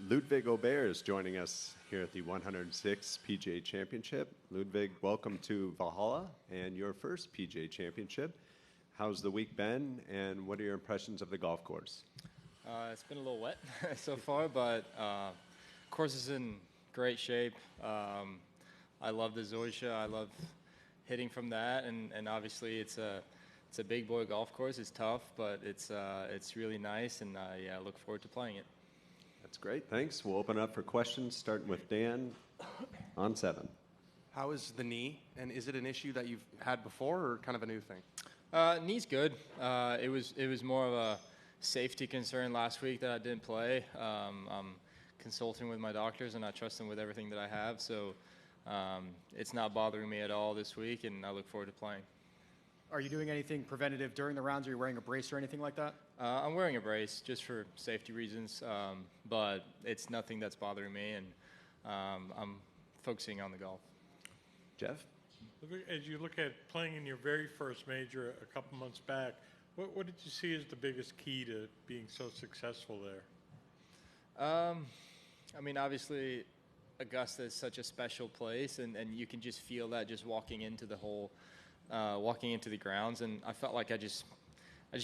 Ludvig A is joining us here at the 106th PGA Championship. Ludvig, welcome to Valhalla and your first PGA Championship. How's the week been, and what are your impressions of the golf course? It's been a little wet so far, but course is in great shape. I love the zoysia. I love hitting from that, and obviously it's a big boy golf course. It's tough, but it's really nice, and I look forward to playing it. That's great. Thanks. We'll open up for questions, starting with Dan on 7. How is the knee, and is it an issue that you've had before, or kind of a new thing? Knee's good. It was more of a safety concern last week that I didn't play. I'm consulting with my doctors, and I trust them with everything that I have, so it's not bothering me at all this week, and I look forward to playing. Are you doing anything preventative during the rounds? Are you wearing a brace or anything like that? I'm wearing a brace just for safety reasons, but it's nothing that's bothering me, and I'm focusing on the golf. Jeff? As you look at playing in your very first major a couple months back, what did you see as the biggest key to being so successful there? I mean, obviously, Augusta is such a special place, and you can just feel that just walking into the hole. Walking into the grounds, and I felt like I just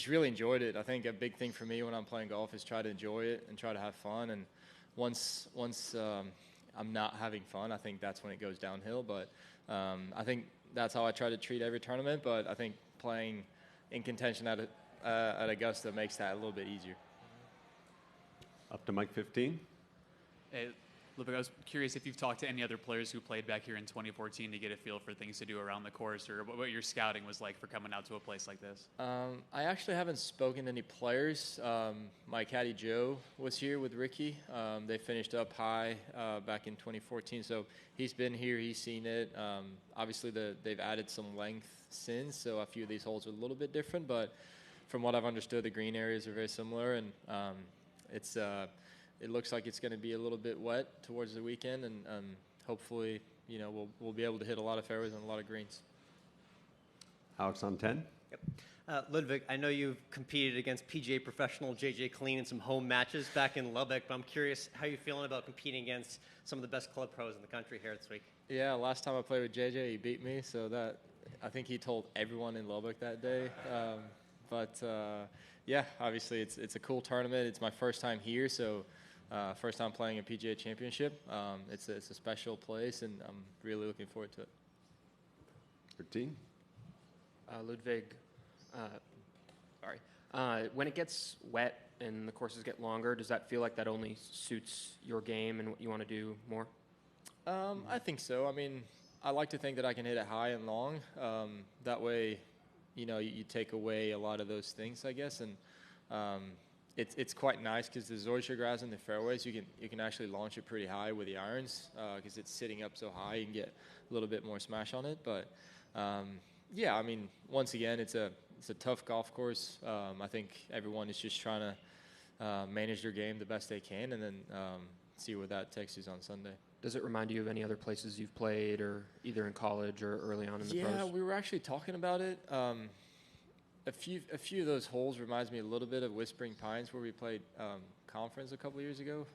really enjoyed it. I think a big thing for me when I'm playing golf is try to enjoy it and try to have fun. And once I'm not having fun, I think that's when it goes downhill. But I think that's how I try to treat every tournament. But I think playing in contention at Augusta makes that a little bit easier. Up to Mike 15. Hey, Ludvig, I was curious if you've talked to any other players who played back here in 2014 to get a feel for things to do around the course, or what your scouting was like for coming out to a place like this. I actually haven't spoken to any players. My caddy Joe was here with Ricky. They finished up high back in 2014, so he's been here, he's seen it. Obviously, they've added some length since, so a few of these holes are a little bit different, but from what I've understood, the green areas are very similar, and it looks like it's going to be a little bit wet towards the weekend, and hopefully, we'll be able to hit a lot of fairways and a lot of greens. Alex on 10. Yep. Ludvig, I know you've competed against PGA professional J.J. Clean in some home matches back in Lubbock, but I'm curious how you're feeling about competing against some of the best club pros in the country here this week. Yeah, last time I played with J.J., he beat me, so I think he told everyone in Lubbock that day. Yeah, obviously it's a cool tournament. It's my first time here, so first time playing a PGA Championship. It's a special place, and I'm really looking forward to it. 13. Ludvig, when it gets wet and the courses get longer, does that feel like that only suits your game and what you want to do more? I think so. I mean, I like to think that I can hit it high and long. That way, you take away a lot of those things, I guess, and it's quite nice because the zoysia grass in the fairways, you can actually launch it pretty high with the irons because it's sitting up so high. You can get a little bit more smash on it, but yeah, I mean, once again, it's a tough golf course. I think everyone is just trying to manage their game the best they can, and then see where that takes us on Sunday. Does it remind you of any other places you've played, or either in college or early on in the pros? Yeah, we were actually talking about it. A few of those holes reminds me a little bit of Whispering Pines, where we played conference a couple years ago,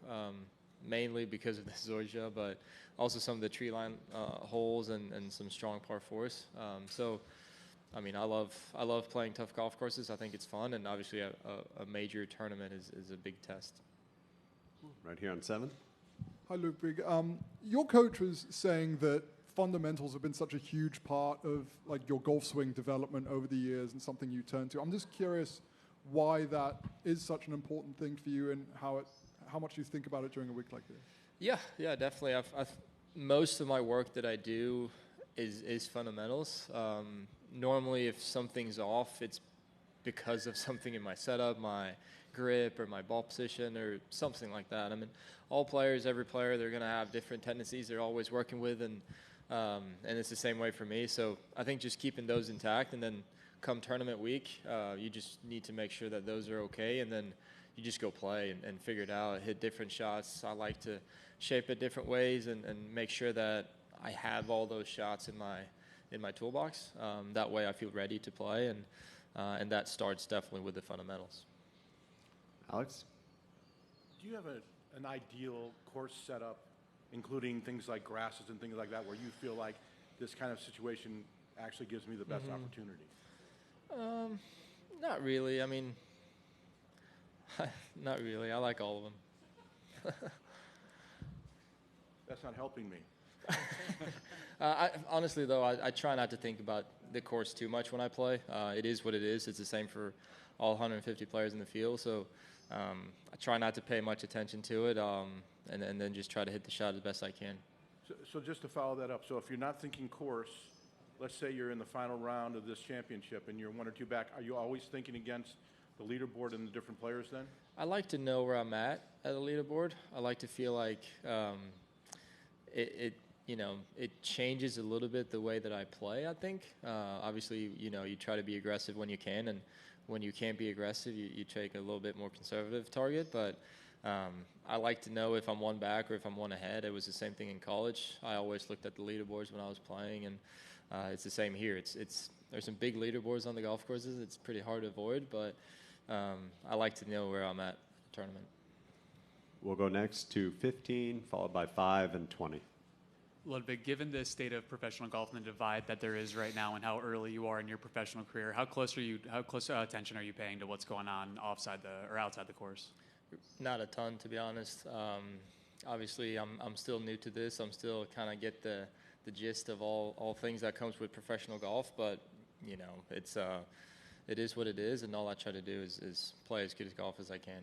mainly because of the zoysia, but also some of the tree line holes and some strong par fours. So, I mean, I love playing tough golf courses. I think it's fun, and obviously a major tournament is a big test. Right here on 7. Hi, Ludvig. Your coach was saying that fundamentals have been such a huge part of your golf swing development over the years and something you turn to. I'm just curious why that is such an important thing for you and how much you think about it during a week like this. Yeah, definitely. Most of my work that I do is fundamentals. Normally, if something's off, it's because of something in my setup, my grip, or my ball position, or something like that. I mean, every player, they're going to have different tendencies they're always working with, and it's the same way for me. So I think just keeping those intact, and then come tournament week, you just need to make sure that those are okay, and then you just go play and figure it out, hit different shots. I like to shape it different ways and make sure that I have all those shots in my toolbox. That way I feel ready to play, and that starts definitely with the fundamentals. Alex? Do do you have an ideal course setup, including things like grasses and things like that, where you feel like this kind of situation actually gives me the best opportunity? Not really. I mean, not really. I like all of them. That's not helping me. Honestly, though, I try not to think about the course too much when I play. It is what it is. It's the same for all 150 players in the field. So I try not to pay much attention to it, and then just try to hit the shot as best I can. So just to follow that up, so if you're not thinking course, let's say you're in the final round of this championship and you're 1 or 2 back, are you always thinking against the leaderboard and the different players then? I like to know where I'm at the leaderboard. I like to feel like it changes a little bit the way that I play, I think. Obviously, you try to be aggressive when you can, and when you can't be aggressive, you take a little bit more conservative target. But I like to know if I'm 1 back or if I'm 1 ahead. It was the same thing in college. I always looked at the leaderboards when I was playing, and it's the same here. There's some big leaderboards on the golf courses. It's pretty hard to avoid, but I like to know where I'm at the tournament. We'll go next to 15, followed by 5 and 20. Ludvig, given the state of professional golf and the divide that there is right now and how early you are in your professional career, how close attention are you paying to what's going on outside the course? Not a ton, to be honest. Obviously, I'm still new to this. I'm still kind of get the gist of all things that comes with professional golf, but it is what it is, and all I try to do is play as good as golf as I can.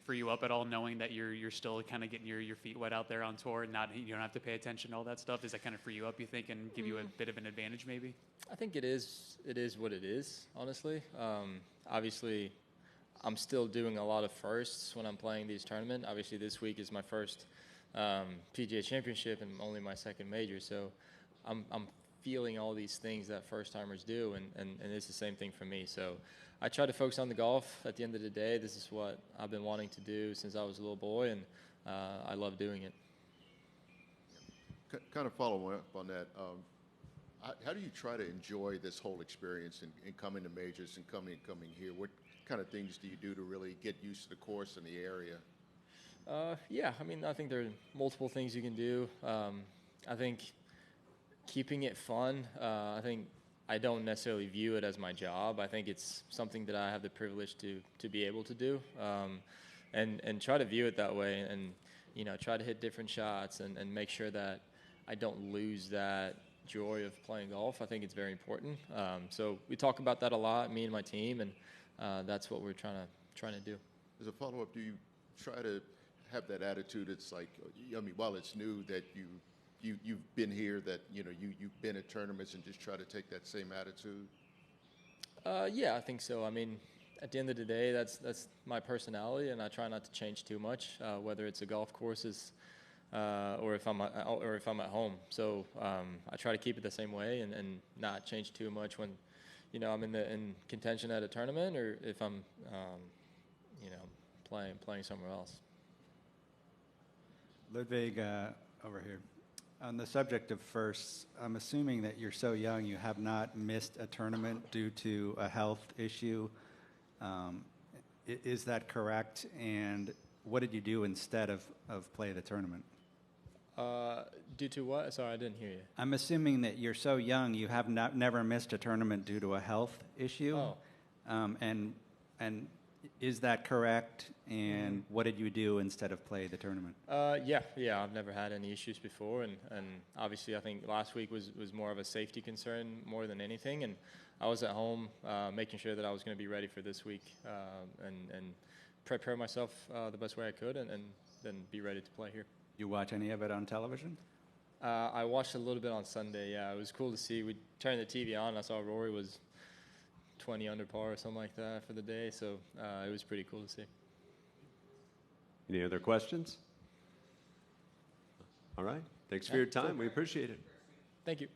For you up at all, knowing that you're still kind of getting your feet wet out there on tour, and you don't have to pay attention to all that stuff? Does that kind of free you up, you think, and give you a bit of an advantage maybe? I think it is what it is, honestly. Obviously, I'm still doing a lot of firsts when I'm playing these tournaments. Obviously, this week is my first PGA Championship and only my 2nd major, so I'm feeling all these things that first-timers do, and it's the same thing for me. So I try to focus on the golf. At the end of the day, this is what I've been wanting to do since I was a little boy, and I love doing it. Kind of following up on that, how do you try to enjoy this whole experience and coming to majors and coming here? What kind of things do you do to really get used to the course and the area? Yeah, I mean, I think there are multiple things you can do. I think keeping it fun, I think I don't necessarily view it as my job. I think it's something that I have the privilege to be able to do, and try to view it that way, and try to hit different shots and make sure that I don't lose that joy of playing golf. I think it's very important. So we talk about that a lot, me and my team, and that's what we're trying to do. As a follow-up, do you try to have that attitude? It's like, I mean, while it's new that you've been here, that you've been at tournaments, and just try to take that same attitude? Yeah, I think so. I mean, at the end of the day, that's my personality, and I try not to change too much, whether it's a golf courses or if I'm at home. So I try to keep it the same way and not change too much when I'm in contention at a tournament, or if I'm playing somewhere else. Ludvig, over here. On the subject of firsts, I'm assuming that you're so young you have not missed a tournament due to a health issue. Is that correct? And what did you do instead of play the tournament? Due to what? Sorry, I didn't hear you. I'm assuming that you're so young you have never missed a tournament due to a health issue. Oh. And is that correct? And what did you do instead of play the tournament? Yeah, I've never had any issues before, and obviously I think last week was more of a safety concern more than anything, and I was at home making sure that I was going to be ready for this week and prepare myself the best way I could, and then be ready to play here. You watch any of it on television? I watched a little bit on Sunday. Yeah, it was cool to see. We turned the TV on. I saw Rory was 20 under par or something like that for the day, so it was pretty cool to see. Any other questions? All right. Thanks for your time. We appreciate it. Thank you.